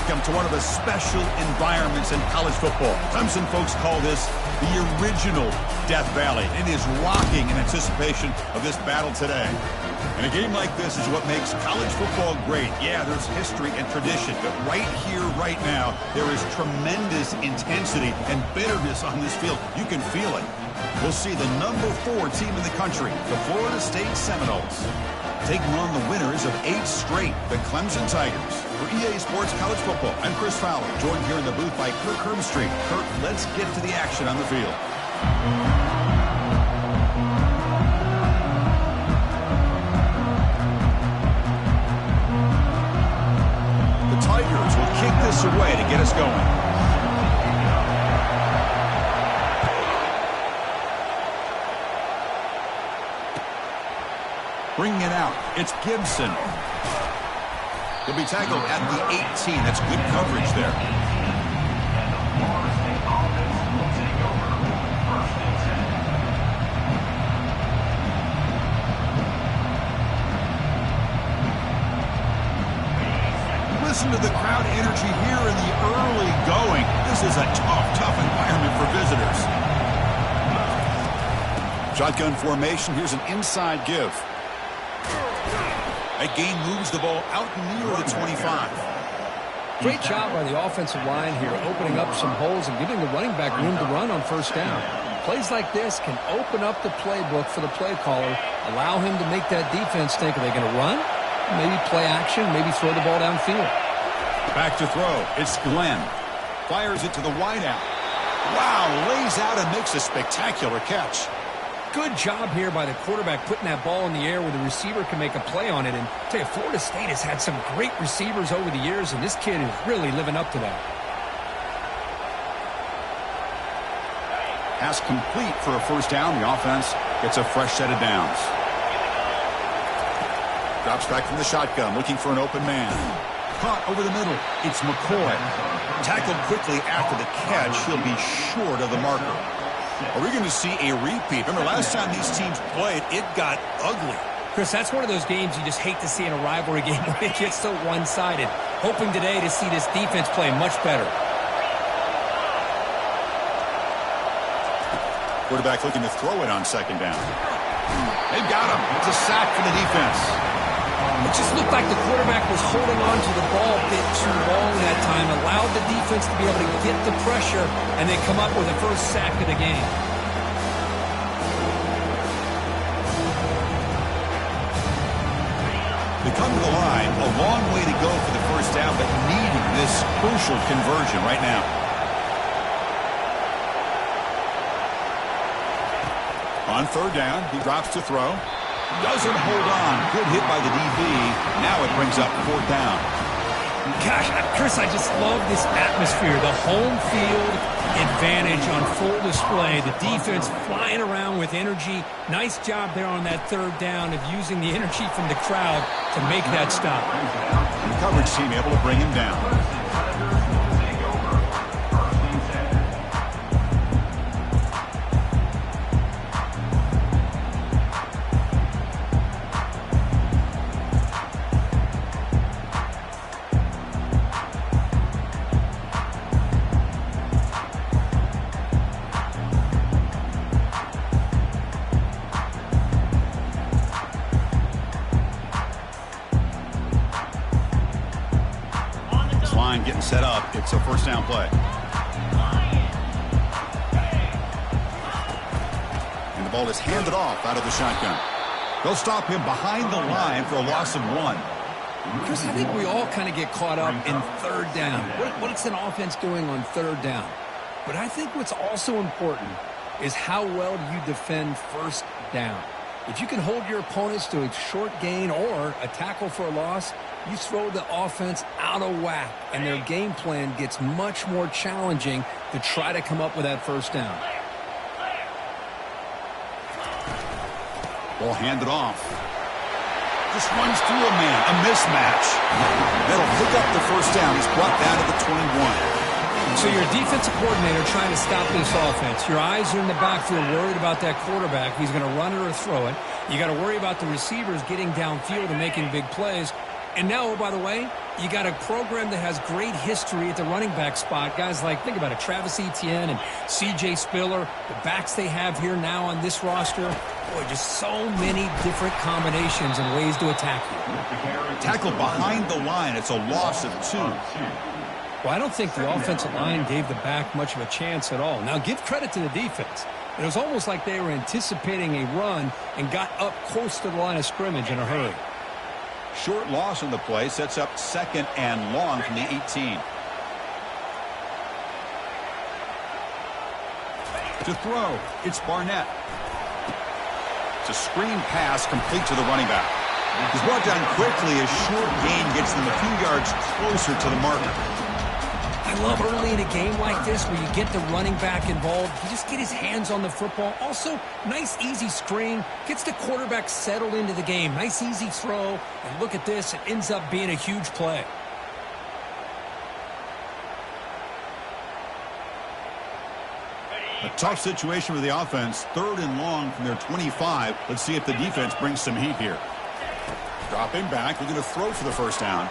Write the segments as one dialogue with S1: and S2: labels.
S1: welcome to one of the special environments in college football. Clemson folks call this the original Death Valley. It is rocking in anticipation of this battle today. And a game like this is what makes college football great. Yeah, there's history and tradition, but right here, right now, there is tremendous intensity and bitterness on this field. You can feel it. We'll see the number 4 team in the country, the Florida State Seminoles, taking on the winners of 8 straight, the Clemson Tigers. For EA Sports College Football, I'm Chris Fowler, joined here in the booth by Kirk Hermstreet. Kirk, let's get to the action on the field. The Tigers will kick this away to get us going. Bringing it out, it's Gibson. He'll be tackled at the 18. That's good coverage there. Listen to the crowd energy here in the early going. This is a tough environment for visitors. Shotgun formation, here's an inside give. That gain moves the ball out near the 25.
S2: Great job by the offensive line here, opening up some holes and giving the running back room to run on first down. Plays like this can open up the playbook for the play caller, allow him to make that defense think, are they going to run? Maybe play action, maybe throw the ball downfield.
S1: Back to throw. It's Glenn. Fires it to the wideout. Wow, lays out and makes a spectacular catch.
S2: Good job here by the quarterback putting that ball in the air where the receiver can make a play on it. And I tell you, Florida State has had some great receivers over the years, and this kid is really living up to that.
S1: Pass complete for a first down. The offense gets a fresh set of downs. Drops back from the shotgun, looking for an open man. Caught over the middle. It's McCoy. Tackled quickly after the catch. He'll be short of the marker. Are we going to see a repeat? Remember, last time these teams played, it got ugly.
S2: Chris, that's one of those games you just hate to see in a rivalry game where it gets so one-sided. Hoping today to see this defense play much better.
S1: Quarterback looking to throw it on second down. They've got him. It's a sack for the defense.
S2: It just looked like the quarterback was holding on to the ball a bit too long that time, allowed the defense to be able to get the pressure, and they come up with the first sack of the game.
S1: They come to the line, a long way to go for the first down, but needing this crucial conversion right now. On third down, he drops to throw. Doesn't hold on. Good hit by the DB. Now it brings up fourth down.
S2: Gosh, Chris, I just love this atmosphere. The home field advantage on full display. The defense flying around with energy. Nice job there on that third down of using the energy from the crowd to make that stop.
S1: The coverage team able to bring him down. Getting set up. It's a first down play. And the ball is handed off out of the shotgun. They'll stop him behind the line for a loss of 1.
S2: Chris, I think we all kind of get caught up in third down. What's an offense doing on third down? But I think what's also important is how well do you defend first down. If you can hold your opponents to a short gain or a tackle for a loss, you throw the offense out of whack, and their game plan gets much more challenging to try to come up with that first down.
S1: Ball handed off. Just runs through a man. A mismatch. That'll pick up the first down. He's brought down to the 21.
S2: So you're a defensive coordinator trying to stop this offense. Your eyes are in the backfield worried about that quarterback. He's going to run it or throw it. You got to worry about the receivers getting downfield and making big plays. And now, oh, by the way, you got a program that has great history at the running back spot. Guys like, think about it, Travis Etienne and C.J. Spiller, the backs they have here now on this roster. Boy, just so many different combinations and ways to attack you.
S1: Tackle behind the line. It's a loss of 2.
S2: Well, I don't think the offensive line gave the back much of a chance at all. Now, give credit to the defense. It was almost like they were anticipating a run and got up close to the line of scrimmage in a hurry.
S1: Short loss on the play sets up 2nd and long from the 18. To throw, it's Barnett. It's a screen pass complete to the running back. He's brought down quickly. A short gain gets them a few yards closer to the marker.
S2: I love early in a game like this where you get the running back involved. You just get his hands on the football. Also, nice, easy screen. Gets the quarterback settled into the game. Nice, easy throw. And look at this. It ends up being a huge play.
S1: A tough situation for the offense. 3rd and long from their 25. Let's see if the defense brings some heat here. Dropping back. They're going to throw for the first down.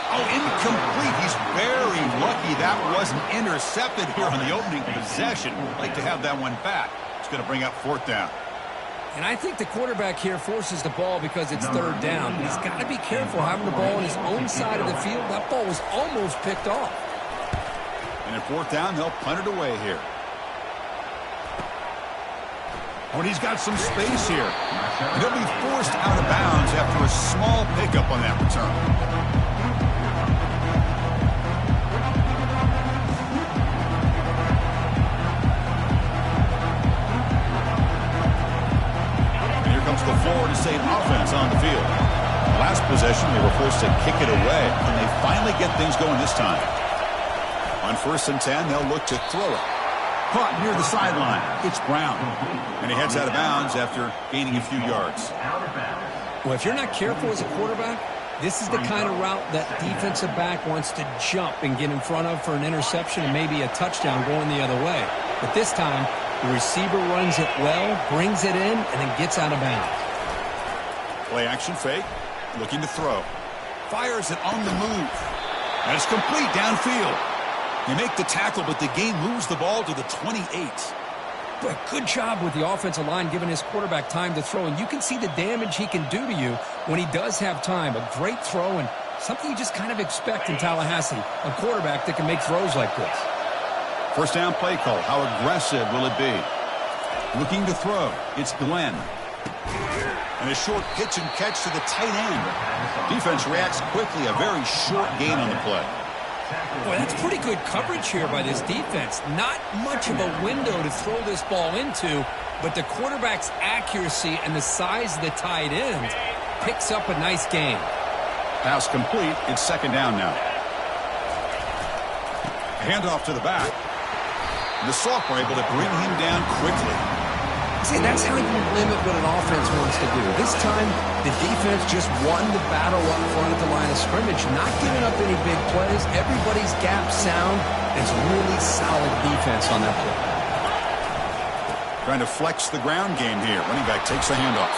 S1: Oh, incomplete. He's very lucky that wasn't intercepted here on the opening possession. Like to have that one back. It's going to bring up 4th down.
S2: And I think the quarterback here forces the ball because it's 3rd down. He's got to be careful having the ball on his own side of the field. That ball was almost picked off.
S1: And at 4th down, they'll punt it away here. Oh, and he's got some space here. And he'll be forced out of bounds after a small pickup on that return. The Florida State offense on the field. Last possession, they were forced to kick it away, and they finally get things going this time. On 1st and 10, they'll look to throw it. Caught near the sideline. It's Brown. And he heads out of bounds after gaining a few yards.
S2: Well, if you're not careful as a quarterback, this is the kind of route that defensive back wants to jump and get in front of for an interception and maybe a touchdown going the other way. But this time, the receiver runs it well, brings it in, and then gets out of bounds.
S1: Play action fake, looking to throw. Fires it on the move. And it's complete downfield. They make the tackle, but the gain moves the ball to the 28.
S2: But good job with the offensive line giving his quarterback time to throw. And you can see the damage he can do to you when he does have time. A great throw and something you just kind of expect in Tallahassee. A quarterback that can make throws like this.
S1: 1st down play call. How aggressive will it be? Looking to throw. It's Glenn. And a short pitch and catch to the tight end. Defense reacts quickly. A very short gain on the play.
S2: Boy, that's pretty good coverage here by this defense. Not much of a window to throw this ball into, but the quarterback's accuracy and the size of the tight end picks up a nice gain.
S1: Pass complete. It's 2nd down now. Handoff to the back. The sophomore able to bring him down quickly.
S2: See, that's how you limit what an offense wants to do. This time, the defense just won the battle up front at the line of scrimmage, not giving up any big plays. Everybody's gap sound. It's really solid defense on that play.
S1: Trying to flex the ground game here. Running back takes the handoff.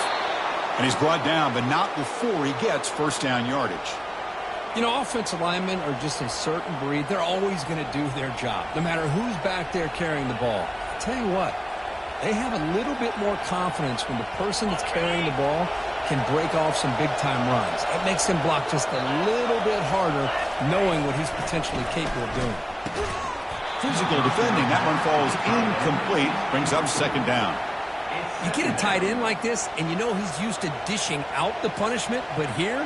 S1: And he's brought down, but not before he gets 1st down yardage.
S2: You know, offensive linemen are just a certain breed. They're always going to do their job, no matter who's back there carrying the ball. I'll tell you what, they have a little bit more confidence when the person that's carrying the ball can break off some big-time runs. It makes him block just a little bit harder, knowing what he's potentially capable of doing.
S1: Physical defending. That one falls incomplete. Brings up 2nd down.
S2: You get a tight end like this, and you know he's used to dishing out the punishment, but here,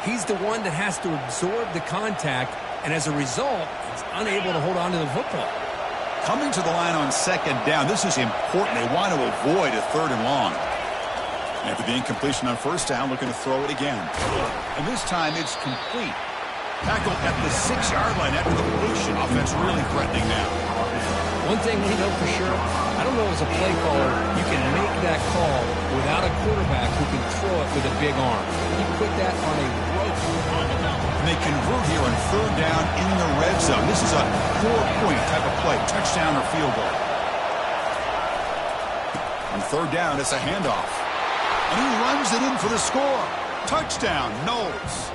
S2: he's the one that has to absorb the contact, and as a result, he's unable to hold on to the football.
S1: Coming to the line on 2nd down, this is important. They want to avoid a 3rd and long. After the incompletion on 1st down, looking to throw it again. And this time it's complete. Tackled at the 6-yard line after the completion. Offense really threatening now.
S2: One thing we know for sure, I don't know as a play caller, you can make that call without a quarterback who can throw it with a big arm. He put that on a rope.
S1: And they convert here on 3rd down in the red zone. This is a 4-point type of play, touchdown or field goal. On 3rd down, it's a handoff. And he runs it in for the score. Touchdown, Knowles.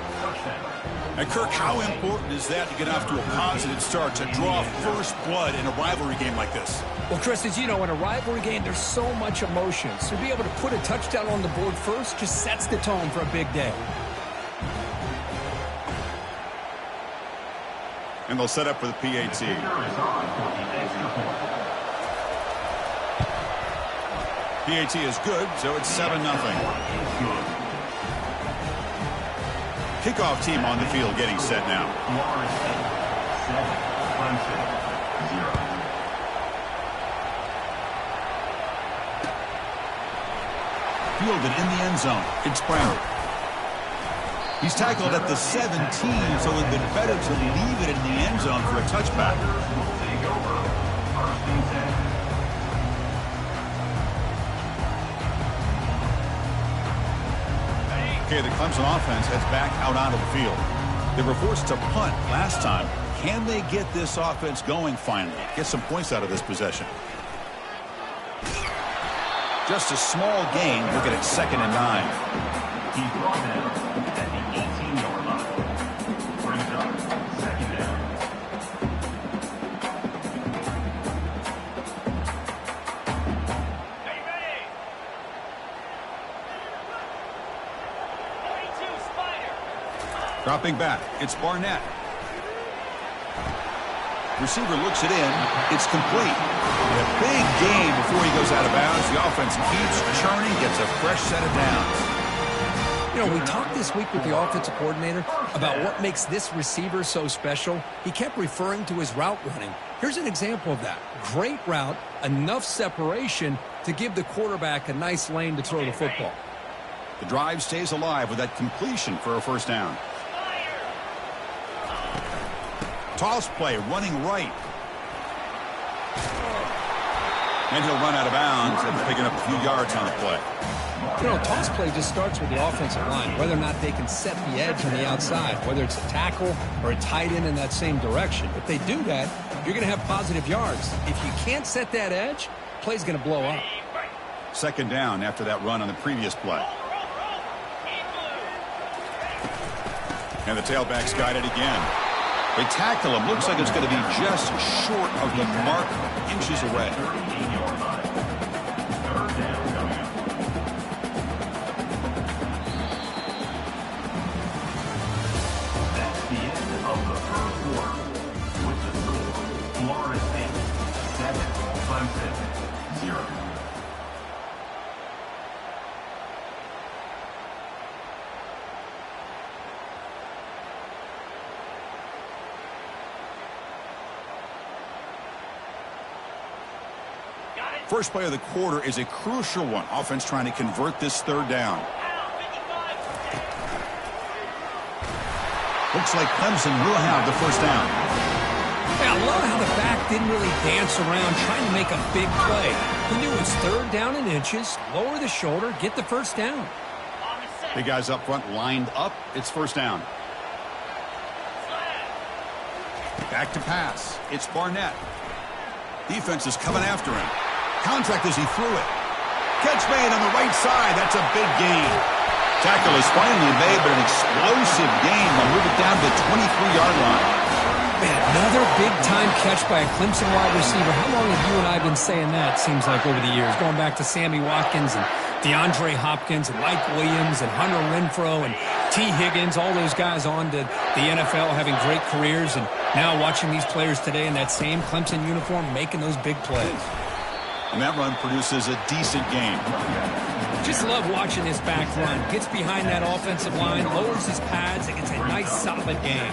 S1: And Kirk, how important is that to get off to a positive start, to draw first blood in a rivalry game like this?
S2: Well, Chris, as you know, in a rivalry game, there's so much emotion. So to be able to put a touchdown on the board first just sets the tone for a big day.
S1: And they'll set up for the PAT. PAT is good, so it's 7-0. Kickoff team on the field getting set now. Fielded in the end zone. It's Brown. He's tackled at the 17, so it would have been better to leave it in the end zone for a touchback. Okay, the Clemson offense heads back out onto the field. They were forced to punt last time. Can they get this offense going finally? Get some points out of this possession. Just a small gain. Look at it, 2nd and 9.
S3: He's brought down at the 18-yard line. Brings up 2nd down. Are you ready? 22 Spider.
S1: Dropping back, it's Barnett. Receiver looks it in. It's complete. A big gain before he goes out of bounds. The offense keeps churning, gets a fresh set of downs.
S2: You know, we talked this week with the offensive coordinator about what makes this receiver so special. He kept referring to his route running. Here's an example of that. Great route, enough separation to give the quarterback a nice lane to throw the football.
S1: The drive stays alive with that completion for a first down. Toss play, running right. And he'll run out of bounds after picking up a few yards on the play.
S2: You know, toss play just starts with the offensive line, whether or not they can set the edge on the outside, whether it's a tackle or a tight end in that same direction. If they do that, you're going to have positive yards. If you can't set that edge, play's going to blow up.
S1: 2nd down after that run on the previous play. And the tailback's got it again. They tackle him. Looks like it's going to be just short of the mark, inches away.
S3: That's the end of the first quarter. With the score, Florida State 7, Clemson 0.
S1: First play of the quarter is a crucial one. Offense trying to convert this 3rd down. Looks like Clemson will have the first down.
S2: Yeah, I love how the back didn't really dance around trying to make a big play. He knew it's 3rd down in inches, lower the shoulder, get the first down.
S1: The guys up front lined up. It's first down. Back to pass. It's Barnett. Defense is coming after him. Contact as he threw it. Catch made on the right side. That's a big gain. Tackle is finally made, but an explosive gain. They'll move it down to the 23-yard line.
S2: Man, another big-time catch by a Clemson wide receiver. How long have you and I been saying that, seems like, over the years? Going back to Sammy Watkins and DeAndre Hopkins and Mike Williams and Hunter Renfrow and T. Higgins, all those guys on to the NFL having great careers. And now watching these players today in that same Clemson uniform making those big plays.
S1: And that run produces a decent gain.
S2: Just love watching this back run. Gets behind that offensive line, lowers his pads, and gets a nice, solid gain.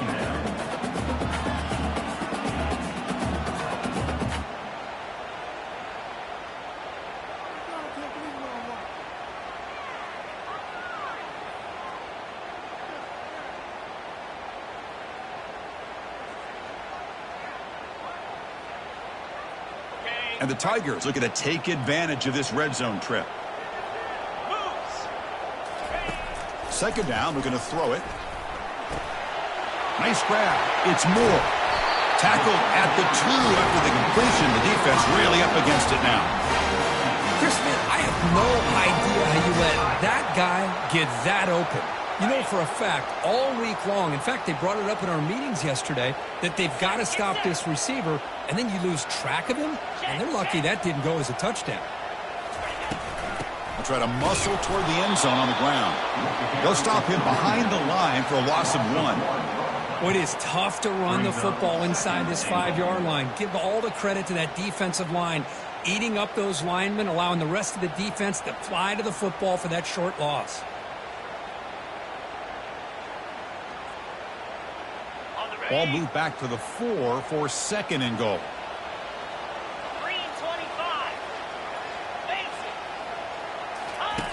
S1: And the Tigers looking to take advantage of this red zone trip. 2nd down, we're going to throw it. Nice grab. It's Moore. Tackled at the 2 after the completion. The defense really up against it now.
S2: Chris, man, I have no idea how you let that guy get that open. You know for a fact, all week long, in fact, they brought it up in our meetings yesterday, that they've got to stop this receiver, and then you lose track of him, and they're lucky that didn't go as a touchdown.
S1: They'll try to muscle toward the end zone on the ground. They'll stop him behind the line for a loss of 1.
S2: Well, it is tough to run the football inside this 5-yard line. Give all the credit to that defensive line, eating up those linemen, allowing the rest of the defense to fly to the football for that short loss.
S1: Ball moved back to the 4 for 2nd and goal.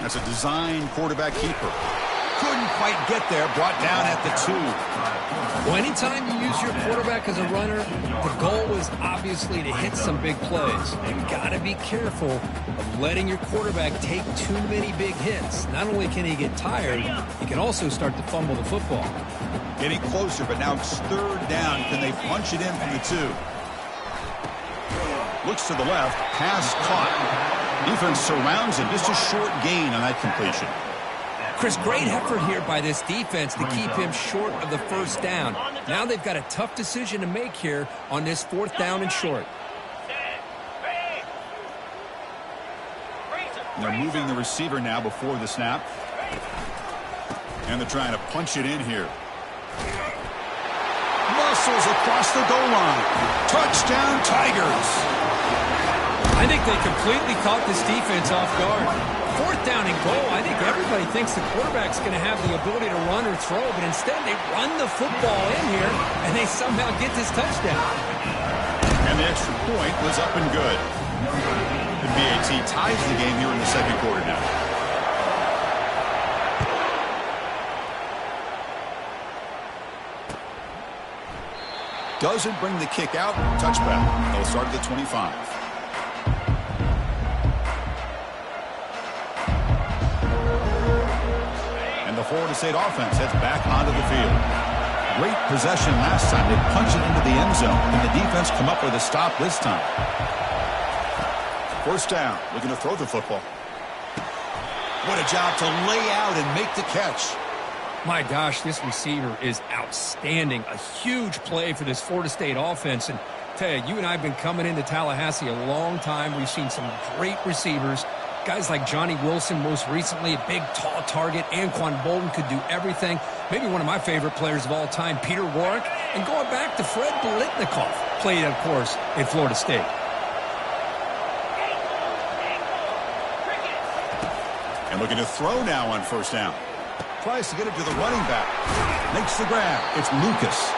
S1: That's a design quarterback keeper. Couldn't quite get there, brought down at the 2.
S2: Well, anytime you use your quarterback as a runner, the goal is obviously to hit some big plays. You've got to be careful of letting your quarterback take too many big hits. Not only can he get tired, he can also start to fumble the football.
S1: Getting closer, but now it's 3rd down. Can they punch it in from the 2? Looks to the left, pass caught. Defense surrounds him, just a short gain on that completion.
S2: Chris, great effort here by this defense to keep him short of the 1st down. Now they've got a tough decision to make here on this 4th down and short.
S1: And they're moving the receiver now before the snap. And they're trying to punch it in here. Muscles across the goal line. Touchdown, Tigers.
S2: I think they completely caught this defense off guard. 4th down and goal, I think everybody thinks the quarterback's going to have the ability to run or throw, but instead they run the football in here, and they somehow get this touchdown.
S1: And the extra point was up and good. The BAT ties the game here in the 2nd quarter now. Doesn't bring the kick out. Touchback. They'll start at the 25. The Florida State offense heads back onto the field. Great possession last time. They punch it into the end zone. And the defense come up with a stop this time. 1st down. Looking to throw the football. What a job to lay out and make the catch.
S2: My gosh, this receiver is outstanding. A huge play for this Florida State offense. And tell you and I have been coming into Tallahassee a long time. We've seen some great receivers. Guys like Johnny Wilson, most recently, a big, tall target. Anquan Bolden could do everything. Maybe one of my favorite players of all time, Peter Warrick. And going back to Fred Biletnikoff, played, of course, at Florida State.
S1: And looking to throw now on 1st down. Tries to get it to the running back. Makes the grab. It's Lucas.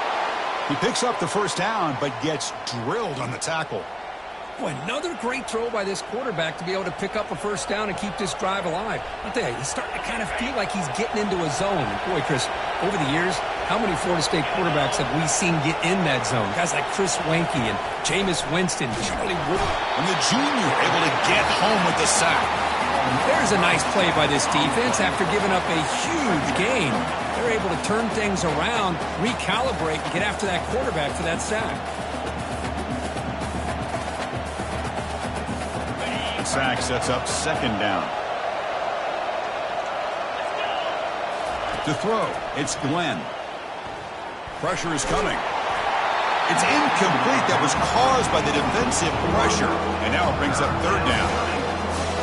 S1: He picks up the 1st down, but gets drilled on the tackle.
S2: Boy, another great throw by this quarterback to be able to pick up a 1st down and keep this drive alive. I'll tell you, he's starting to kind of feel like he's getting into a zone. And boy, Chris, over the years, how many Florida State quarterbacks have we seen get in that zone? Guys like Chris Wenke and Jameis Winston, Charlie Wood.
S1: And the junior able to get home with the sack.
S2: There's a nice play by this defense after giving up a huge gain. They're able to turn things around, recalibrate, and get after that quarterback for that sack.
S1: Sack sets up 2nd down. To throw, it's Glenn. Pressure is coming. It's incomplete. That was caused by the defensive pressure. And now it brings up 3rd down.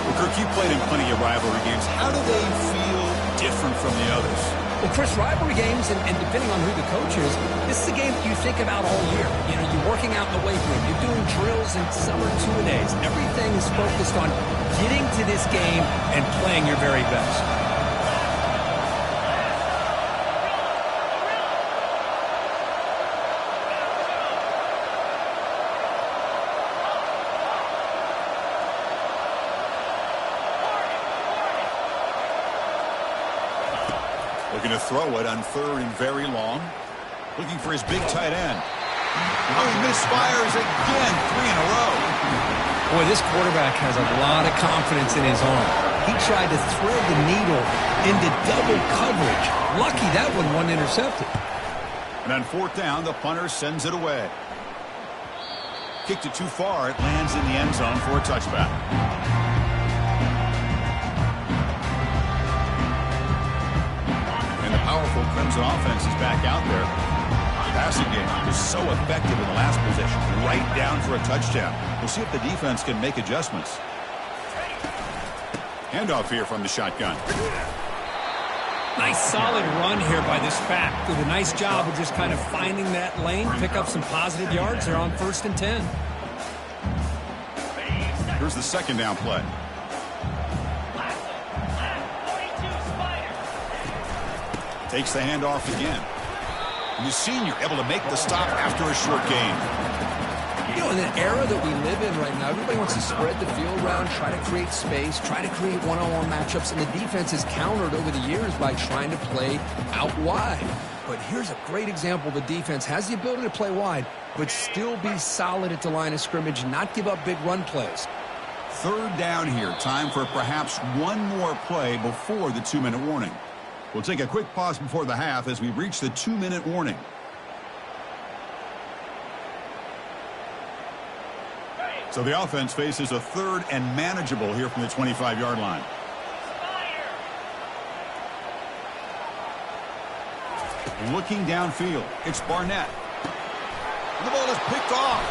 S1: Well, Kirk, you played in plenty of rivalry games. How do they feel different from the others?
S2: Well, Chris, rivalry games, and depending on who the coach is, this is a game that you think about all year. You know, you're working out in the weight room. You're doing drills and summer two-a-days. Everything is focused on getting to this game and playing your very best.
S1: Looking to throw it on 3rd and very long. Looking for his big tight end. Oh, he misfires again. 3 in a row.
S2: Boy, this quarterback has a lot of confidence in his arm. He tried to thread the needle into double coverage. Lucky that one wasn't intercepted.
S1: And on 4th down, the punter sends it away. Kicked it too far. It lands in the end zone for a touchback. Clemson offense is back out there. Passing game was so effective in the last possession, right down for a touchdown. We'll see if the defense can make adjustments. Handoff here from the shotgun.
S2: Nice solid run here by this back. Did a nice job of just kind of finding that lane, pick up some positive yards there on 1st and 10.
S1: Here's the second down play. Takes the handoff again. The senior able to make the stop after a short gain.
S2: You know, in the era that we live in right now, everybody wants to spread the field around, try to create space, try to create one-on-one matchups, and the defense has countered over the years by trying to play out wide. But here's a great example. The defense has the ability to play wide, but still be solid at the line of scrimmage, not give up big run plays.
S1: Third down here. Time for perhaps one more play before the 2-minute warning. We'll take a quick pause before the half as we reach the 2-minute warning. So the offense faces a 3rd and manageable here from the 25-yard line. Looking downfield, it's Barnett. The ball is picked off.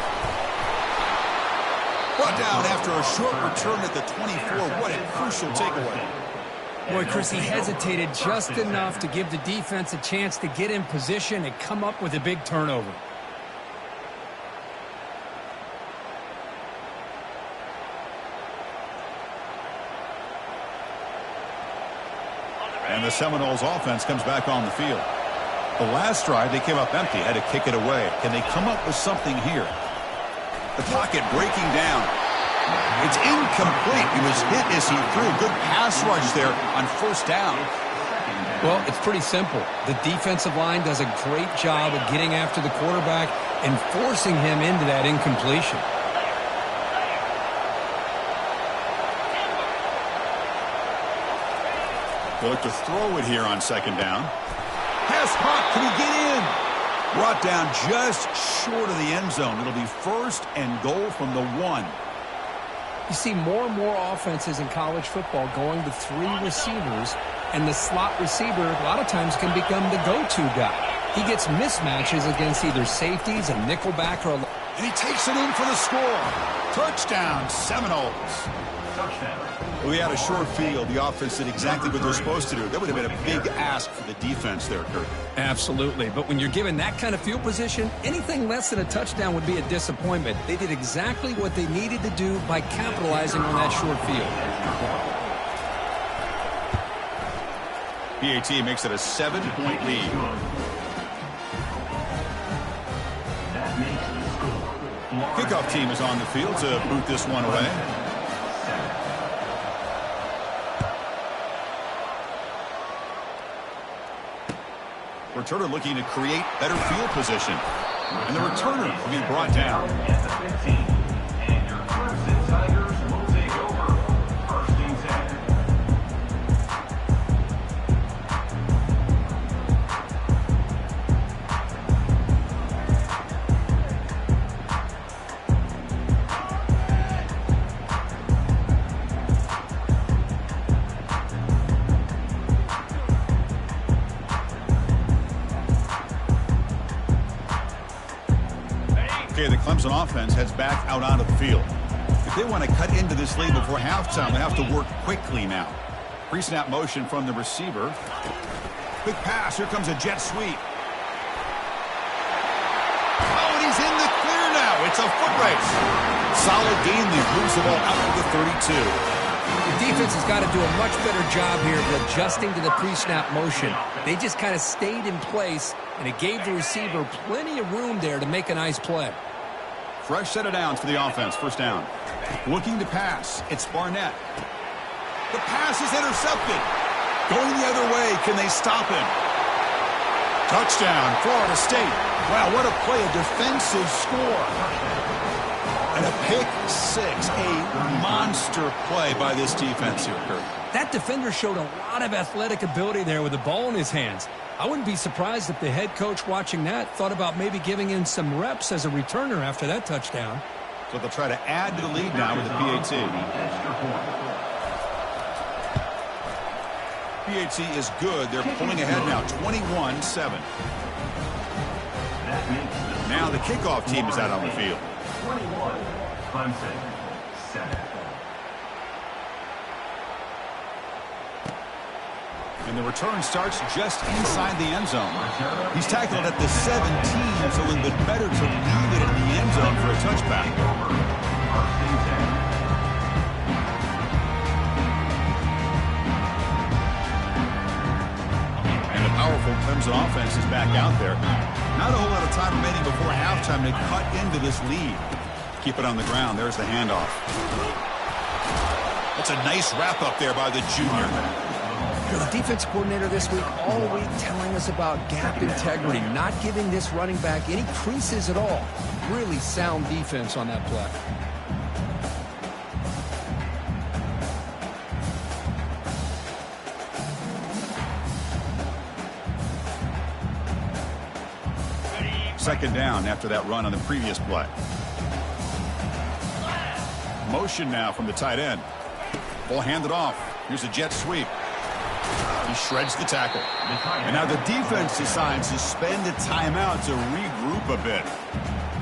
S1: Brought down after a short return at the 24. What a crucial takeaway.
S2: Boy, Chris, he hesitated just enough to give the defense a chance to get in position and come up with a big turnover.
S1: And the Seminoles offense comes back on the field. The last drive, they came up empty, had to kick it away. Can they come up with something here? The pocket breaking down. It's incomplete. He was hit as he threw. Good pass rush there on 1st down.
S2: Well, it's pretty simple. The defensive line does a great job of getting after the quarterback and forcing him into that incompletion.
S1: They'll look to throw it here on 2nd down. Pass caught. Can he get in? Brought down just short of the end zone. It'll be 1st and goal from the 1.
S2: You see more and more offenses in college football going to 3 receivers, and the slot receiver a lot of times can become the go-to guy. He gets mismatches against either safeties, a nickelback, or a...
S1: And he takes it in for the score. Touchdown, Seminoles.
S3: Touchdown.
S1: Well, we had a short field. The offense did exactly what they're supposed to do. That would have been a big ask for the defense there, Kurt.
S2: Absolutely. But when you're given that kind of field position, anything less than a touchdown would be a disappointment. They did exactly what they needed to do by capitalizing on that short field.
S1: PAT makes it a 7-point lead.
S3: That makes the score.
S1: Kickoff team is on the field to boot this one away. Returner looking to create better field position. And the returner will be brought down.
S3: At the 15. And your Clemson Tigers will take over. 1st and 10.
S1: Okay, the Clemson offense heads back out onto the field. If they want to cut into this lead before halftime, they have to work quickly now. Pre-snap motion from the receiver. Quick pass. Here comes a jet sweep. Oh, and he's in the clear now. It's a foot race. Solid gain there. Moves the ball out to the 32.
S2: The defense has got to do a much better job here of adjusting to the pre-snap motion. They just kind of stayed in place, and it gave the receiver plenty of room there to make a nice play.
S1: Fresh set of downs for the offense. 1st down. Looking to pass. It's Barnett. The pass is intercepted. Going the other way. Can they stop him? Touchdown, Florida State. Wow, what a play. A defensive score. And a pick 6. A monster play by this defense here, Kurt.
S2: That defender showed a lot of athletic ability there with the ball in his hands. I wouldn't be surprised if the head coach watching that thought about maybe giving in some reps as a returner after that touchdown.
S1: So they'll try to add to the lead now with the PAT. BHC is good. They're pulling ahead now, 21-7. Now the kickoff team is out on the field.
S3: 21, Clemson, 7.
S1: And the return starts just inside the end zone. He's tackled at the 17, so it would have been better to leave it in the end zone for a touchback. And the powerful Clemson offense is back out there. Not a whole lot of time remaining before halftime to cut into this lead. Keep it on the ground. There's the handoff. That's a nice wrap up there by the junior.
S2: The defense coordinator this week all week telling us about gap integrity, not giving this running back any creases at all. Really sound defense on that play.
S1: Second down after that run on the previous play. Motion now from the tight end. Ball handed off. Here's a jet sweep. He shreds the tackle. And now the defense decides to spend a timeout to regroup a bit.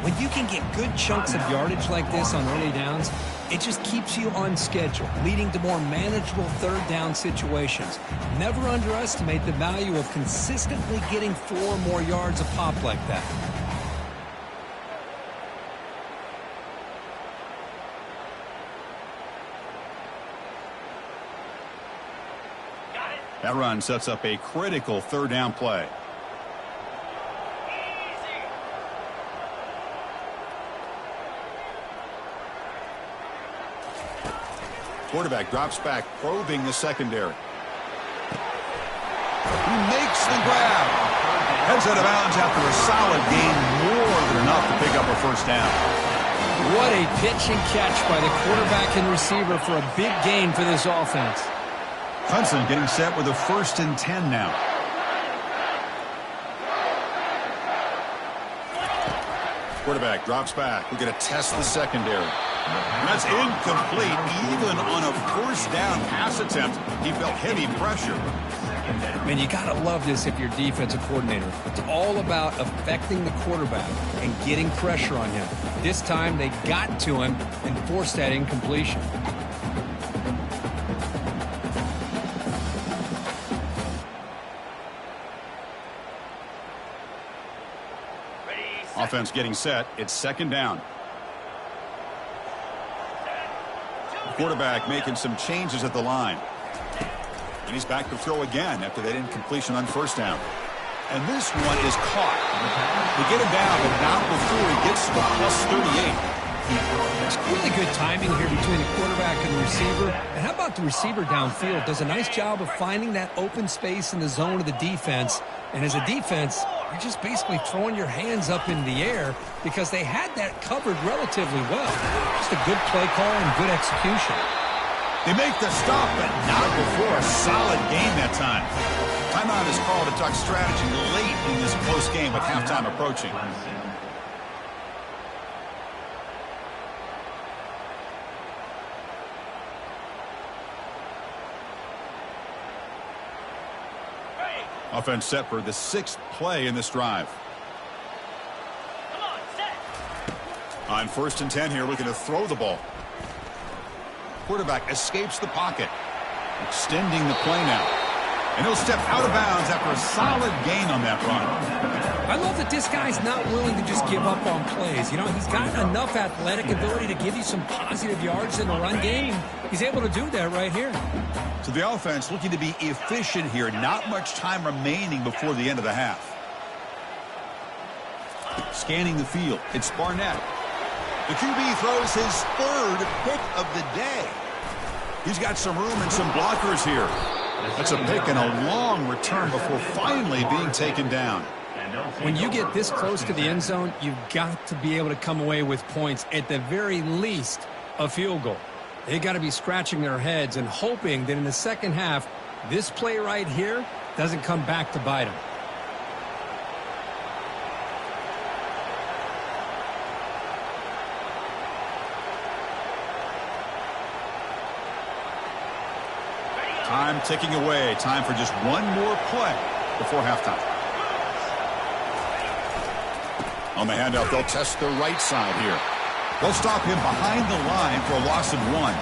S2: When you can get good chunks of yardage like this on early downs, it just keeps you on schedule, leading to more manageable third down situations. Never underestimate the value of consistently getting 4 or more yards a pop like that.
S1: That run sets up a critical third down play. Quarterback drops back, probing the secondary. He makes the grab. Heads out of bounds after a solid gain, more than enough to pick up a first down.
S2: What a pitch and catch by the quarterback and receiver for a big gain for this offense.
S1: Clemson getting set with a 1st and 10 now. Quarterback drops back. We're going to test the secondary. And that's incomplete. Even on a first down pass attempt, he felt heavy pressure.
S2: Man, you got to love this if you're defensive coordinator. It's all about affecting the quarterback and getting pressure on him. This time they got to him and forced that incompletion.
S1: Offense getting set. It's second down. Quarterback making some changes at the line. And he's back to throw again after that incompletion on first down. And this one is caught. They get him down, but not before he gets to the +38.
S2: It's really good timing here between the quarterback and the receiver. And how about the receiver downfield? Does a nice job of finding that open space in the zone of the defense. And as a defense, you're just basically throwing your hands up in the air because they had that covered relatively well. Just a good play call and good execution.
S1: They make the stop, but not before a solid gain that time. Timeout is called to talk strategy late in this close game with halftime approaching. Offense set for the 6th play in this drive. On 1st and 10 here, looking to throw the ball. Quarterback escapes the pocket, extending the play now. And he'll step out of bounds after a solid gain on that run.
S2: I love that this guy's not willing to just give up on plays. You know, he's got enough athletic ability to give you some positive yards in the run game. He's able to do that right here.
S1: So the offense looking to be efficient here. Not much time remaining before the end of the half. Scanning the field, it's Barnett. The QB throws his 3rd pick of the day. He's got some room and some blockers here. That's a pick and a long return before finally being taken down.
S2: When you get this close to the end zone, you've got to be able to come away with points, at the very least a field goal. They got to be scratching their heads and hoping that in the second half, this play right here doesn't come back to bite them.
S1: Time ticking away. Time for just one more play before halftime. On the handout, they'll test the right side here. They'll stop him behind the line for a loss of 1.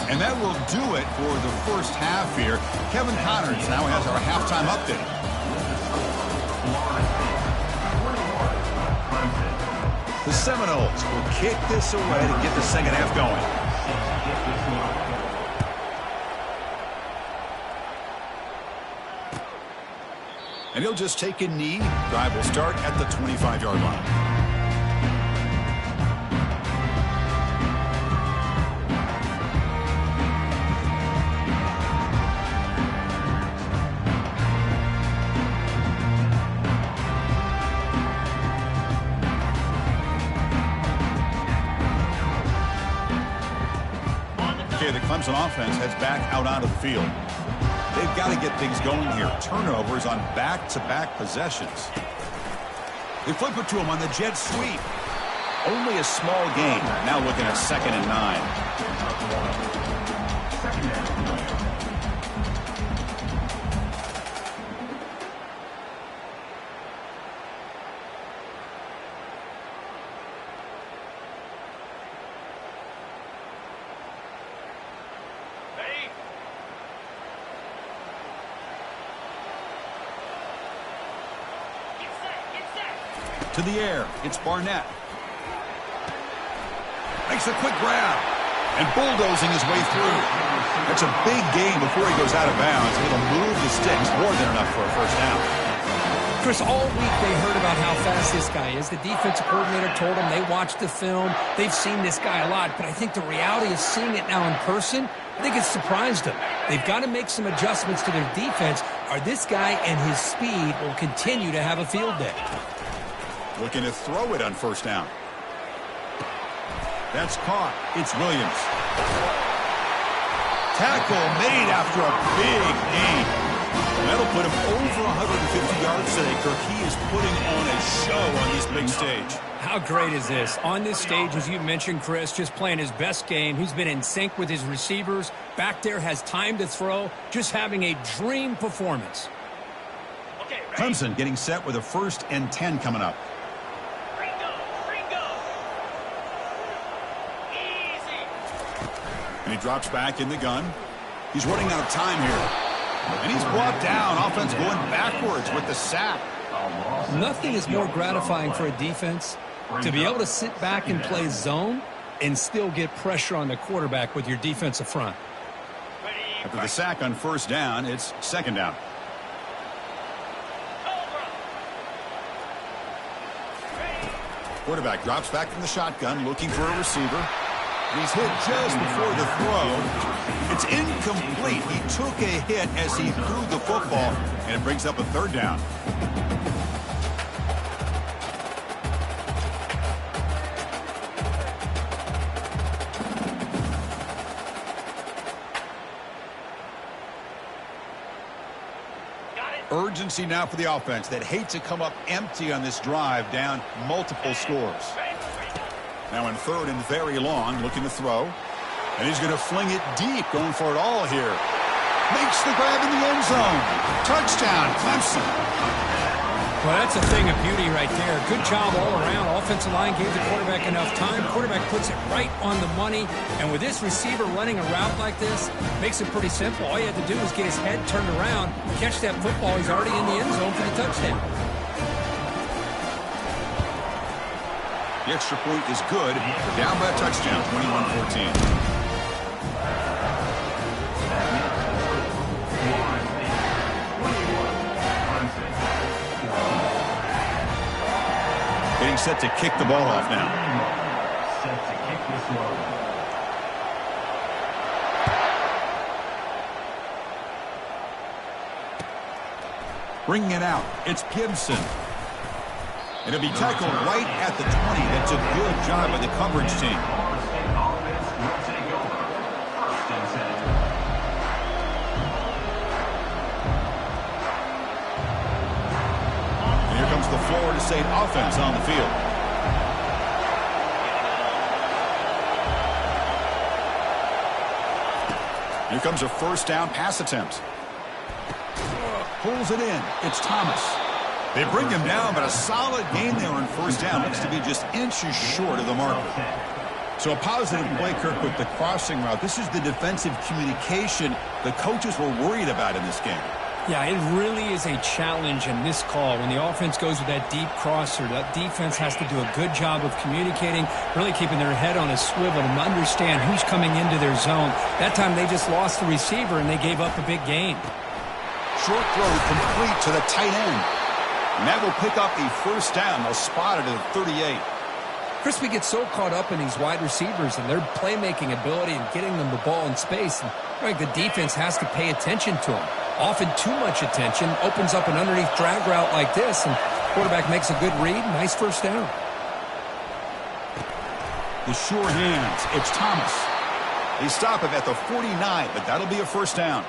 S1: And that will do it for the first half here. Kevin Connors now has our halftime update. The Seminoles will kick this away to get the second half going. And he'll just take a knee. Drive will start at the 25-yard line. Okay, the Clemson offense heads back out onto the field. They've got to get things going here. Turnovers on back-to-back possessions. They flip it to him on the jet sweep. Only a small gain. Now looking at 2nd and 9. To the air, it's Barnett. Makes a quick grab. And bulldozing his way through. That's a big gain before he goes out of bounds. It'll move the sticks more than enough for a first down.
S2: Chris, all week they heard about how fast this guy is. The defensive coordinator told them they watched the film. They've seen this guy a lot. But I think the reality of seeing it now in person, I think it's surprised them. They've got to make some adjustments to their defense, or this guy and his speed will continue to have a field day.
S1: Looking to throw it on first down. That's caught. It's Williams. Tackle made after a big gain. That'll put him over 150 yards today, Kirk. He is putting on a show on this big stage.
S2: How great is this? On this stage, as you mentioned, Chris, just playing his best game. He's been in sync with his receivers. Back there, has time to throw. Just having a dream performance.
S1: Clemson getting set with a 1st and 10 coming up. And he drops back in the gun. He's running out of time here. And he's brought down. Offense going backwards with the sack.
S2: Nothing is more gratifying for a defense to be able to sit back and play zone and still get pressure on the quarterback with your defensive front.
S1: After the sack on first down, it's 2nd down. Quarterback drops back from the shotgun, looking for a receiver. He's hit just before the throw. It's incomplete. He took a hit as he threw the football, and it brings up a 3rd down. Urgency now for the offense that hate to come up empty on this drive, down multiple scores. Now in 3rd and very long, looking to throw. And he's going to fling it deep, going for it all here. Makes the grab in the end zone. Touchdown, Clemson.
S2: Well, that's a thing of beauty right there. Good job all around. Offensive line gave the quarterback enough time. Quarterback puts it right on the money. And with this receiver running a route like this, makes it pretty simple. All you had to do was get his head turned around, catch that football. He's already in the end zone for the touchdown.
S1: The extra point is good. They're down by a touchdown, 21-14. Getting set to kick the ball off now.
S3: Set to kick this one.
S1: Bringing it out, it's Gibson. It'll be tackled right at the 20. That's a good job by the coverage team. And here comes the Florida State offense on the field. comes a first down pass attempt. Pulls it in. It's Thomas. They bring him down, but a solid gain there on first down. Looks to be just inches short of the marker. So a positive play, Kirk, with the crossing route. This is the defensive communication the coaches were worried about in this game.
S2: Yeah, it really is a challenge in this call. When the offense goes with that deep crosser, that defense has to do a good job of communicating, really keeping their head on a swivel and understand who's coming into their zone. That time they just lost the receiver and they gave up a big gain.
S1: Short throw complete to the tight end. And that will pick up the first down. They'll spot it at 38.
S2: Chris, we get so caught up in these wide receivers and their playmaking ability and getting them the ball in space. And like the defense has to pay attention to them. Often too much attention opens up an underneath drag route like this, and quarterback makes a good read. Nice first down.
S1: The sure hands. It's Thomas. They stop him at the 49, but that'll be a first down.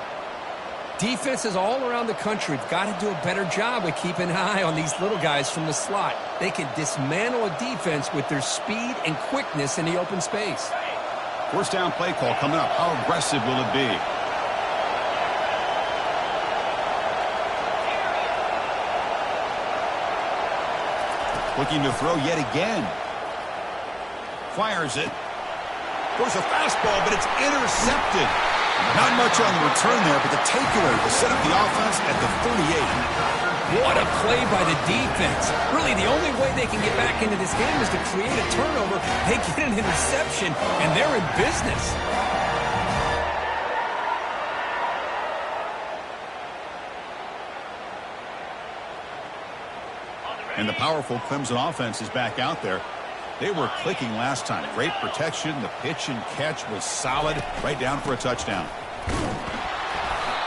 S2: Defenses all around the country have got to do a better job of keeping an eye on these little guys from the slot. They can dismantle a defense with their speed and quickness in the open space.
S1: First down play call coming up. How aggressive will it be? Looking to throw yet again. Fires it. Throws a fastball, but it's intercepted. Not much on the return there, but the takeaway will set up the offense at the 38.
S2: What a play by the defense. Really, the only way they can get back into this game is to create a turnover. They get an interception, and they're in business.
S1: And the powerful Clemson offense is back out there. They were clicking last time. Great protection. The pitch and catch was solid. Right down for a touchdown.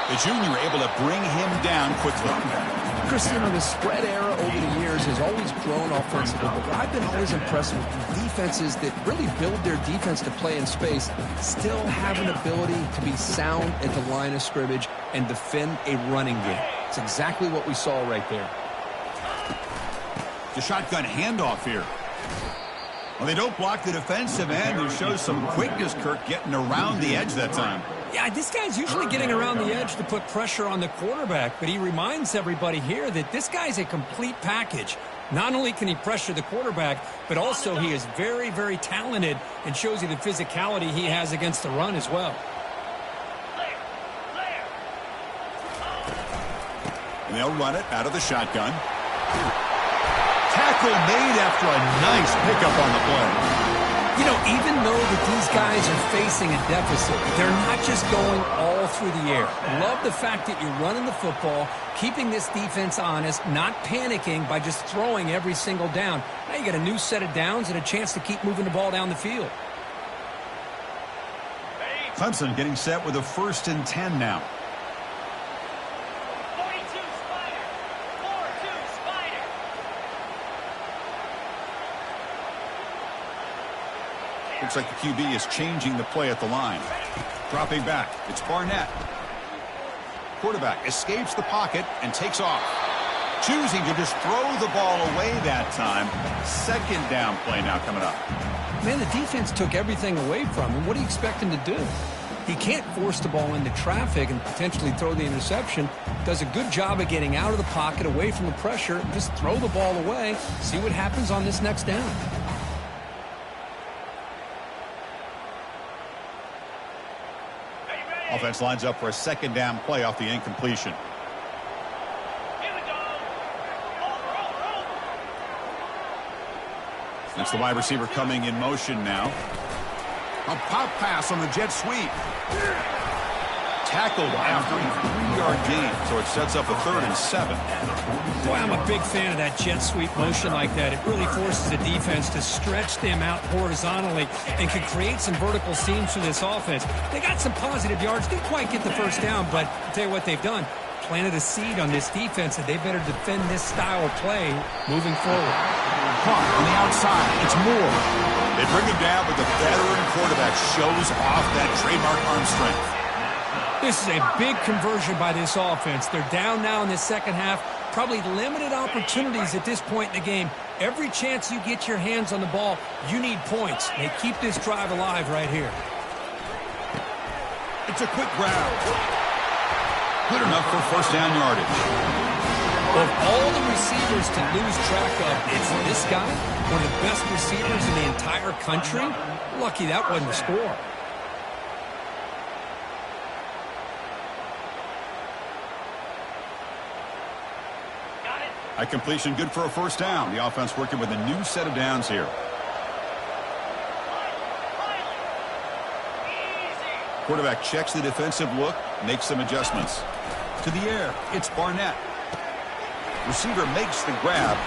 S1: The junior able to bring him down quickly.
S2: Chris, the spread era over the years has always grown offensively, but I've been always impressed with defenses that really build their defense to play in space, still have an ability to be sound at the line of scrimmage and defend a running game. It's exactly what we saw right there.
S1: The shotgun handoff here. Well, they don't block the defensive end. It shows some quickness, Kirk, getting around the edge that time.
S2: Yeah, this guy's usually getting around the edge to put pressure on the quarterback, but he reminds everybody here that this guy's a complete package. Not only can he pressure the quarterback, but also he is very, very talented and shows you the physicality he has against the run as well.
S1: And they'll run it out of the shotgun. Tackle made after a nice pickup on the play.
S2: Even though that these guys are facing a deficit, they're not just going all through the air. Love the fact that you're running the football, keeping this defense honest, not panicking by just throwing every single down. Now you got a new set of downs and a chance to keep moving the ball down the field.
S1: Clemson getting set with a 1st and 10 now. Looks like the QB is changing the play at the line. Dropping back. It's Barnett. Quarterback escapes the pocket and takes off. Choosing to just throw the ball away that time. 2nd down play now coming up.
S2: Man, the defense took everything away from him. What do you expect him to do? He can't force the ball into traffic and potentially throw the interception. Does a good job of getting out of the pocket, away from the pressure. Just throw the ball away. See what happens on this next down.
S1: Offense lines up for a 2nd down play off the incompletion. It's the wide receiver coming in motion now. A pop pass on the jet sweep. Tackled after a 3-yard gain, so it sets up a 3rd and 7.
S2: Boy, I'm a big fan of that jet sweep motion like that. It really forces the defense to stretch them out horizontally and can create some vertical seams for this offense. They got some positive yards. Didn't quite get the first down, but I'll tell you what they've done. Planted a seed on this defense, and they better defend this style of play moving forward.
S1: Caught on the outside. It's Moore. They bring him down, but the veteran quarterback shows off that trademark arm strength.
S2: This is a big conversion by this offense. They're down now in the second half. Probably limited opportunities at this point in the game. Every chance you get your hands on the ball, you need points. They keep this drive alive right here.
S1: It's It's a quick grab. Good enough for first down yardage.
S2: Of all the receivers to lose track of, it's this guy, one of the best receivers in the entire country. Lucky that wasn't a score.
S1: A completion good for a first down. The offense working with a new set of downs here. Quarterback checks the defensive look, makes some adjustments. To the air, it's Barnett. Receiver makes the grab,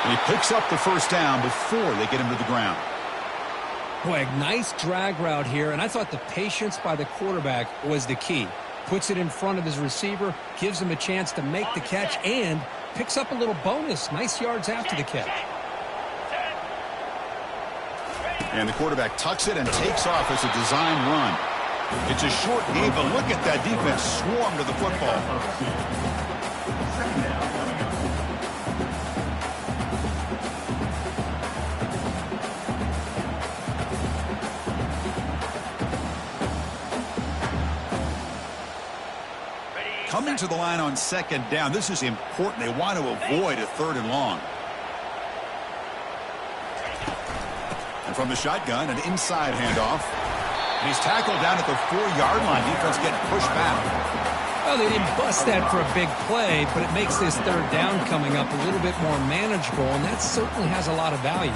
S1: and he picks up the first down before they get him to the ground.
S2: Boy, a nice drag route here, and I thought the patience by the quarterback was the key. Puts it in front of his receiver, gives him a chance to make the catch, and picks up a little bonus. Nice yards after the catch.
S1: And the quarterback tucks it and takes off as a design run. It's a short game, but look at that defense swarm to the football. Coming to the line on second down, this is important. They want to avoid a third and long. And from the shotgun, an inside handoff. And he's tackled down at the 4-yard line. Defense getting pushed back.
S2: Well, they didn't bust that for a big play, but it makes this third down coming up a little bit more manageable, and that certainly has a lot of value.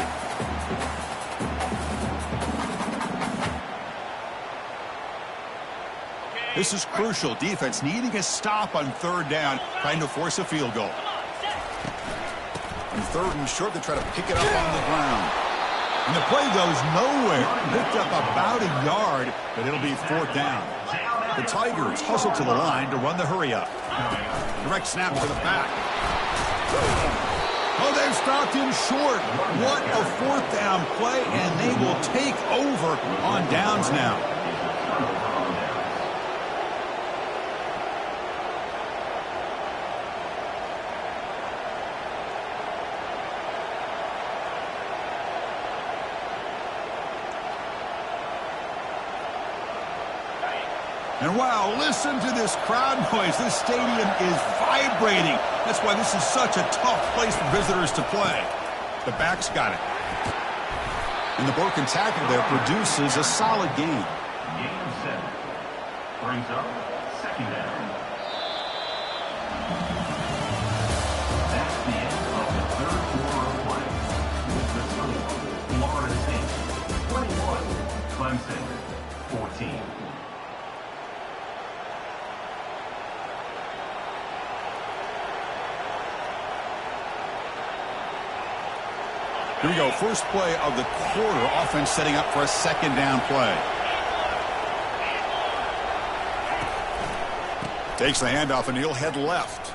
S1: This is crucial. Defense needing a stop on third down, trying to force a field goal. And third and short, they try to pick it up on the ground. And the play goes nowhere. Picked up about a yard, but it'll be fourth down. The Tigers hustle to the line to run the hurry up. Direct snap to the back. Oh, they've stopped him short. What a fourth down play, and they will take over on downs now. And wow, listen to this crowd noise. This stadium is vibrating. That's why this is such a tough place for visitors to play. The back's got it. And the broken tackle there produces a solid gain.
S3: Game 7 brings up second down. That's the end of the third quarter of play. With the score, Florida State 21, Clemson 14.
S1: Here we go. First play of the quarter. Offense setting up for a second down play. Takes the handoff and he'll head left.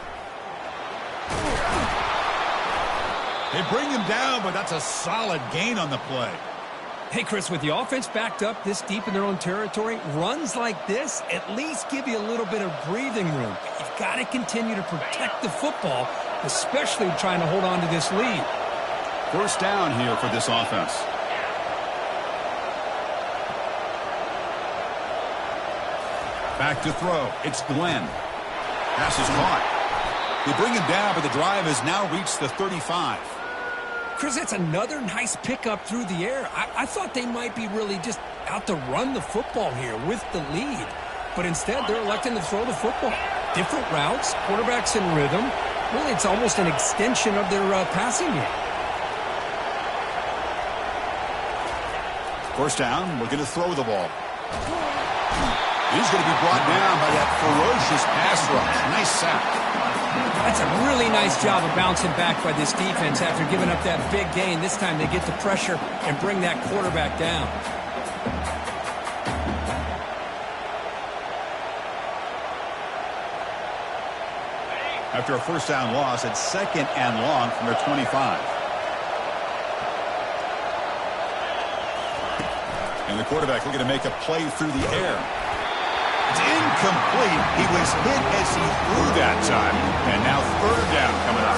S1: They bring him down, but that's a solid gain on the play.
S2: Hey, Chris, with the offense backed up this deep in their own territory, runs like this at least give you a little bit of breathing room. You've got to continue to protect the football, especially trying to hold on to this lead.
S1: First down here for this offense. Back to throw. It's Glenn. Pass is caught. They bring him down, but the drive has now reached the 35.
S2: Chris, that's another nice pickup through the air. I thought they might be really just out to run the football here with the lead. But instead, they're electing to throw the football. Different routes, quarterbacks in rhythm. Really, it's almost an extension of their passing game.
S1: First down, looking to throw the ball. He's going to be brought down by that ferocious pass rush. Nice sack.
S2: That's a really nice job of bouncing back by this defense after giving up that big gain. This time they get the pressure and bring that quarterback down.
S1: After a first down loss, it's second and long from their 25. And the quarterback looking to make a play through the air. It's incomplete. He was hit as he threw that time. And now third down coming up.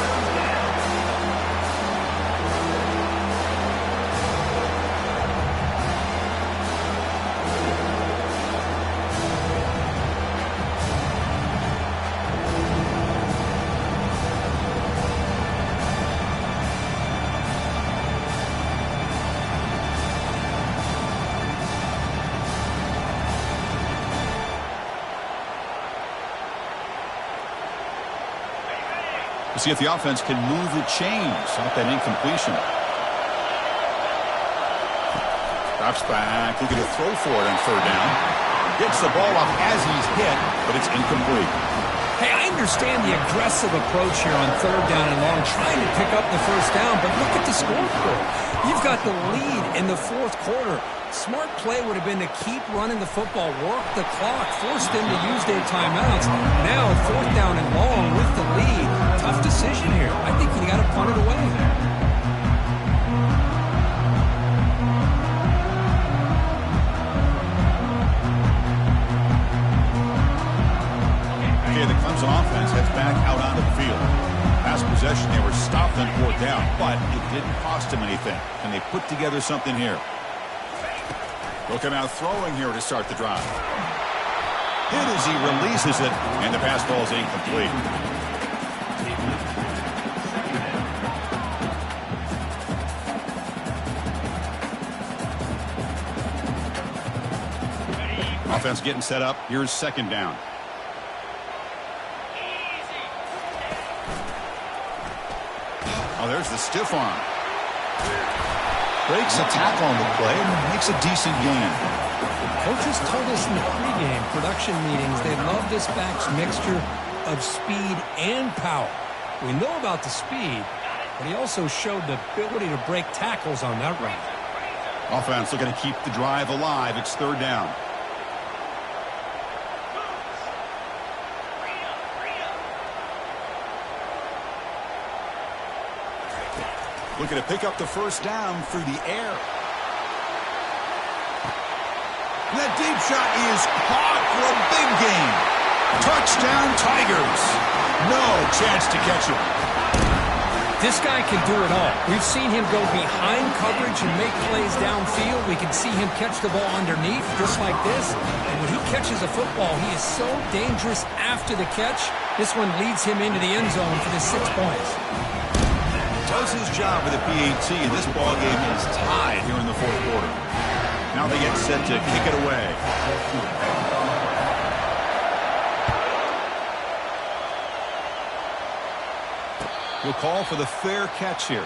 S1: We'll see if the offense can move the chains off that incompletion. Drops back, looking to throw for it on third down. Gets the ball off as he's hit, but it's incomplete.
S2: Hey, I understand the aggressive approach here on third down and long, trying to pick up the first down, but look at the scoreboard. You've got the lead in the fourth quarter. Smart play would have been to keep running the football, work the clock, force them to use their timeouts. Now, fourth down and long with the lead. Tough decision here. I think you got to punt it away.
S1: The Clemson offense heads back out onto the field. Last possession, they were stopped on fourth down, but it didn't cost them anything. And they put together something here. They'll come out throwing here to start the drive. Hit as he releases it, and the pass ball is incomplete. Offense getting set up. Here's second down. Oh, there's the stiff arm. Breaks a tackle on the play and makes a decent gain.
S2: Coaches told us in the pregame production meetings they love this back's mixture of speed and power. We know about the speed, but he also showed the ability to break tackles on that route.
S1: Offense looking to keep the drive alive. It's third down. Looking to pick up the first down through the air. That deep shot is caught for a big gain. Touchdown, Tigers. No chance to catch him.
S2: This guy can do it all. We've seen him go behind coverage and make plays downfield. We can see him catch the ball underneath just like this. And when he catches a football, he is so dangerous after the catch. This one leads him into the end zone for the 6 points.
S1: Does his job with the PAT, and this ball game is tied here in the fourth quarter. Now they get set to kick it away. We'll call for the fair catch here.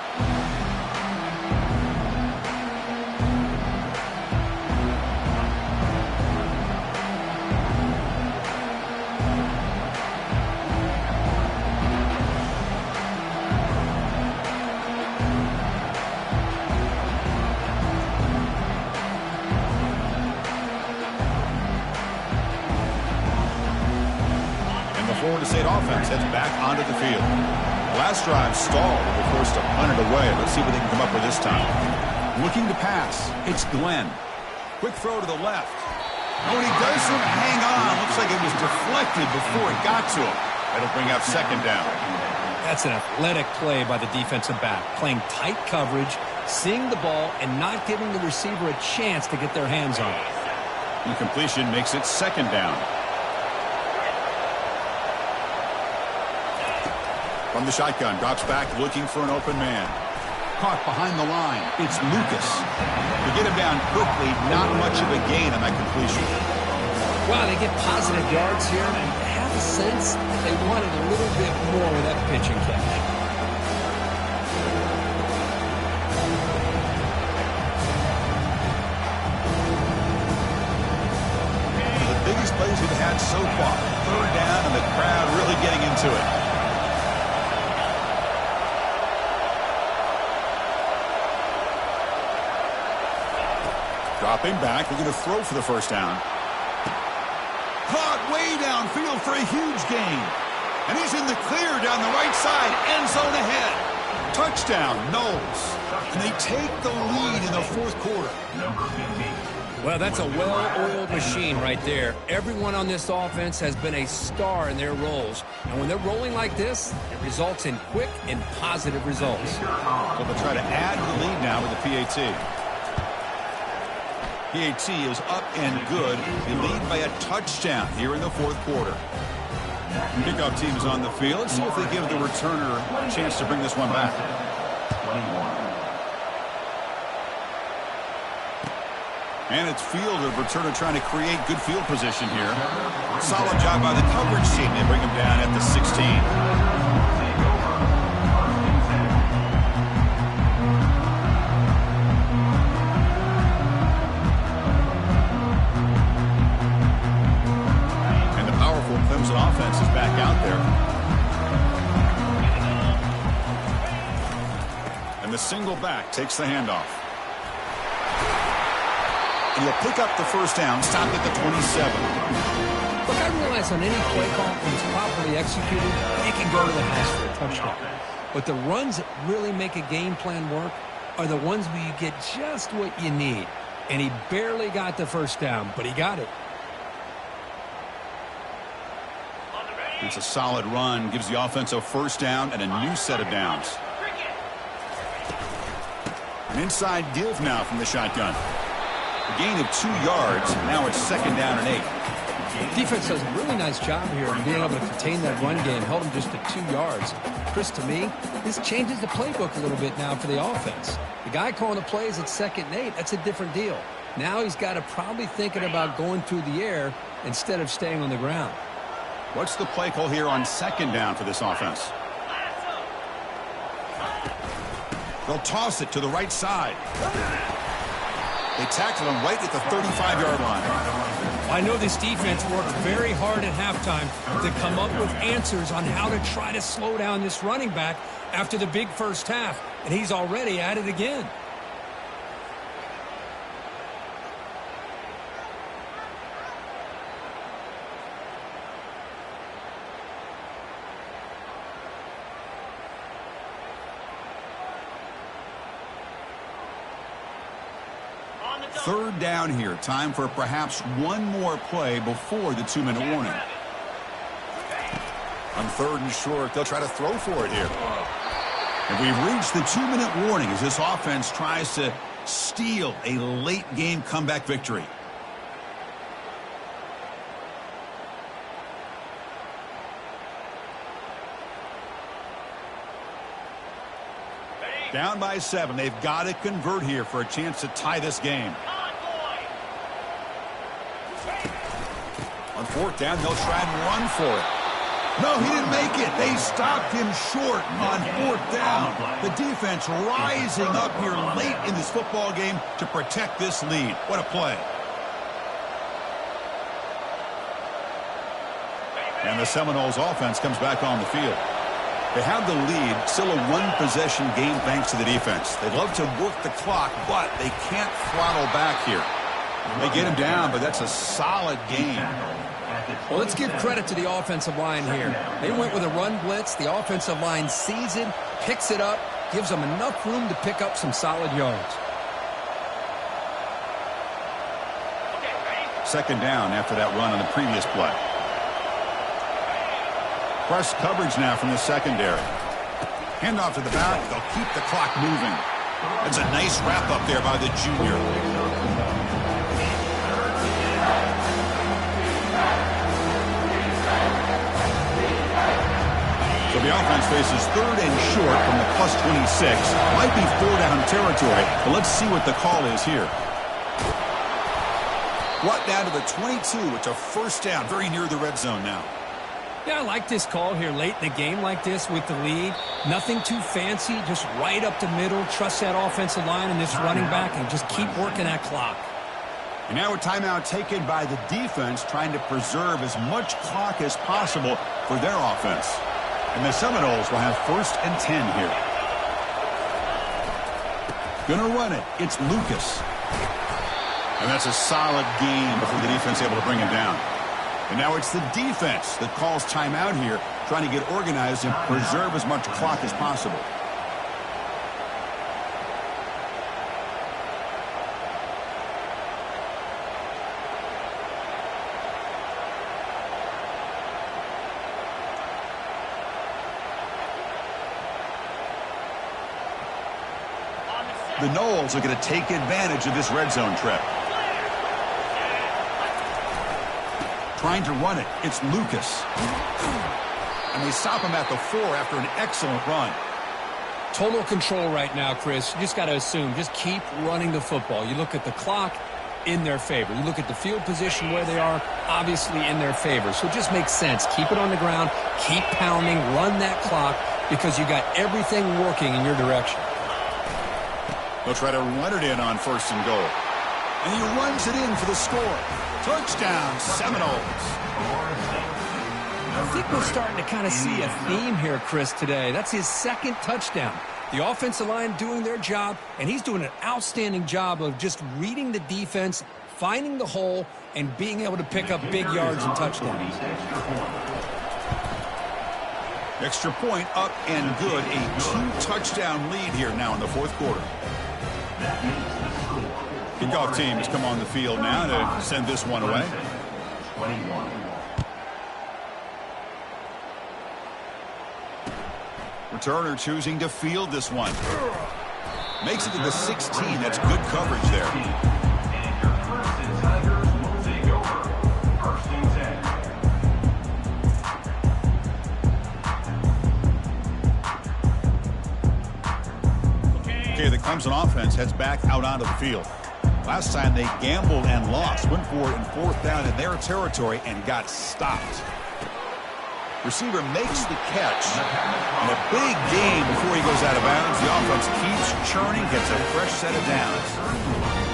S1: Florida State offense heads back onto the field. Last drive stalled and were forced to punt it away. Let's see what they can come up with this time. Looking to pass. It's Glenn. Quick throw to the left. Oh, and he doesn't hang on. Looks like it was deflected before it got to him. That'll bring up second down.
S2: That's an athletic play by the defensive back. Playing tight coverage, seeing the ball, and not giving the receiver a chance to get their hands on it.
S1: Incompletion makes it second down. From the shotgun, drops back, looking for an open man. Caught behind the line. It's Lucas. To get him down quickly, not much of a gain on that completion.
S2: Wow, they get positive yards here. I have a sense they wanted a little bit more with that pitch and catch.
S1: One of the biggest plays we've had so far. Third down, and the crowd really getting into it. Dropping back, looking to throw for the first down. Caught way downfield for a huge gain. And he's in the clear down the right side, end zone ahead. Touchdown, Knowles. And they take the lead in the fourth quarter.
S2: Well, that's a well-oiled machine right there. Everyone on this offense has been a star in their roles. And when they're rolling like this, it results in quick and positive results.
S1: So they'll try to add to the lead now with the PAT. PAT is up and good. They lead by a touchdown here in the fourth quarter. Kickoff team is on the field. Let's see if they give the returner a chance to bring this one back. 21. And it's field of returner trying to create good field position here. Solid job by the coverage team. They bring him down at the 16. out there. And the single back takes the handoff. And he'll pick up the first down, stopped at the 27.
S2: Look, I realize on any play call, when it's properly executed, it can go to the house for a touchdown. But the runs that really make a game plan work are the ones where you get just what you need. And he barely got the first down, but he got it.
S1: It's a solid run, gives the offense a first down and a new set of downs. An inside give now from the shotgun. A gain of 2 yards. Now it's 2nd down and 8.
S2: Defense does a really nice job here in being able to contain that run game, held him just to 2 yards. Chris, to me, this changes the playbook a little bit now for the offense. The guy calling the plays at 2nd and 8, that's a different deal. Now he's got to probably thinking about going through the air instead of staying on the ground.
S1: What's the play call here on 2nd down for this offense? They'll toss it to the right side. They tackle him right at the 35-yard line.
S2: I know this defense worked very hard at halftime to come up with answers on how to try to slow down this running back after the big first half, and he's already at it again.
S1: Third down here. Time for perhaps one more play before the 2-minute warning. On 3rd and short, they'll try to throw for it here. And we've reached the 2-minute warning as this offense tries to steal a late-game comeback victory. Down by 7. They've got to convert here for a chance to tie this game. On 4th down, they'll try and run for it. No, he didn't make it. They stopped him short on 4th down. The defense rising up here late in this football game to protect this lead. What a play. And the Seminoles offense comes back on the field. They have the lead, still a one-possession game thanks to the defense. They love to work the clock, but they can't throttle back here. They get him down, but that's a solid game.
S2: Well, let's give credit to the offensive line here. They went with a run blitz. The offensive line sees it, picks it up, gives them enough room to pick up some solid yards.
S1: 2nd down after that run on the previous play. Press coverage now from the secondary. Handoff to the back. They'll keep the clock moving. That's a nice wrap up there by the junior. So the offense faces 3rd and short from the +26. Might be 4-down territory, but let's see what the call is here. Brought down to the 22. It's a first down, very near the red zone now.
S2: Yeah, I like this call here late in the game like this with the lead. Nothing too fancy, just right up the middle. Trust that offensive line and this running back and just keep working that clock.
S1: And now a timeout taken by the defense, trying to preserve as much clock as possible for their offense. And the Seminoles will have 1st and 10 here. Gonna run it. It's Lucas. And that's a solid gain before the defense able to bring him down. And now it's the defense that calls timeout here, trying to get organized and preserve as much clock as possible. The Noles are going to take advantage of this red zone trip. Trying to run it. It's Lucas. And they stop him at the 4 after an excellent run.
S2: Total control right now, Chris. You just got to assume. Just keep running the football. You look at the clock, in their favor. You look at the field position where they are, obviously in their favor. So it just makes sense. Keep it on the ground. Keep pounding. Run that clock because you got everything working in your direction.
S1: They'll try to run it in on 1st and goal. And he runs it in for the score. Touchdown, Seminoles.
S2: think we're starting to kind of see a theme here, Chris, today. That's his second touchdown. The offensive line doing their job, and he's doing an outstanding job of just reading the defense, finding the hole, and being able to pick up big yards and touchdowns.
S1: Extra point up and good. A 2-touchdown lead here now in the fourth quarter. Kickoff team has come on the field now to send this one away.
S3: 21.
S1: Returner choosing to field this one. Makes it to the 16. That's good coverage there.
S3: And your Clemson Tigers will take over. First and 10.
S1: Okay, the Clemson offense heads back out onto the field. Last time they gambled and lost. Went for it in fourth down in their territory and got stopped. Receiver makes the catch. And a big gain before he goes out of bounds. The offense keeps churning, gets a fresh set of downs.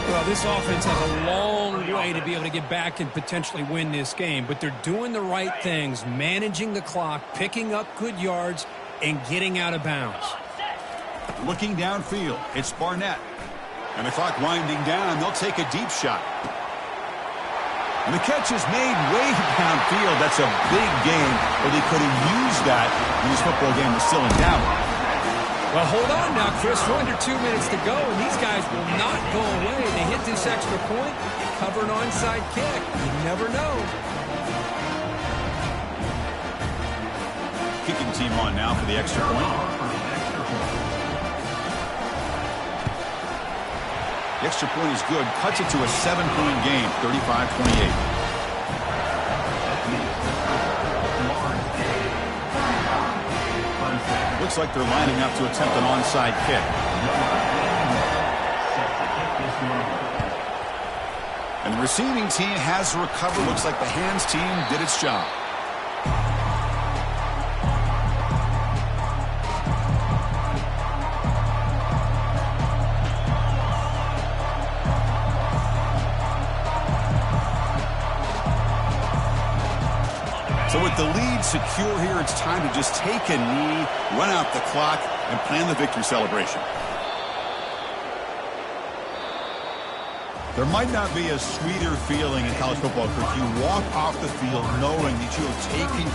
S4: Well, this offense has a long way to be able to get back and potentially win this game. But they're doing the right things, managing the clock, picking up good yards, and getting out of bounds.
S1: Looking downfield, it's Barnett. And the clock winding down, they'll take a deep shot. And the catch is made way downfield. That's a big gain, but they could have used that when this football game was still in doubt.
S2: Well, hold on now, Chris. We're under 2 minutes to go, and these guys will not go away. They hit this extra point, cover an onside kick. You never know.
S1: Kicking team on now for the extra point. The extra point is good. Cuts it to a 7-point game, 35-28. Looks like they're lining up to attempt an onside kick. And the receiving team has recovered. Looks like the hands team did its job. So with the lead secure here, it's time to just take a knee, run out the clock, and plan the victory celebration. There might not be a sweeter feeling in college football if you walk off the field knowing that you have taken care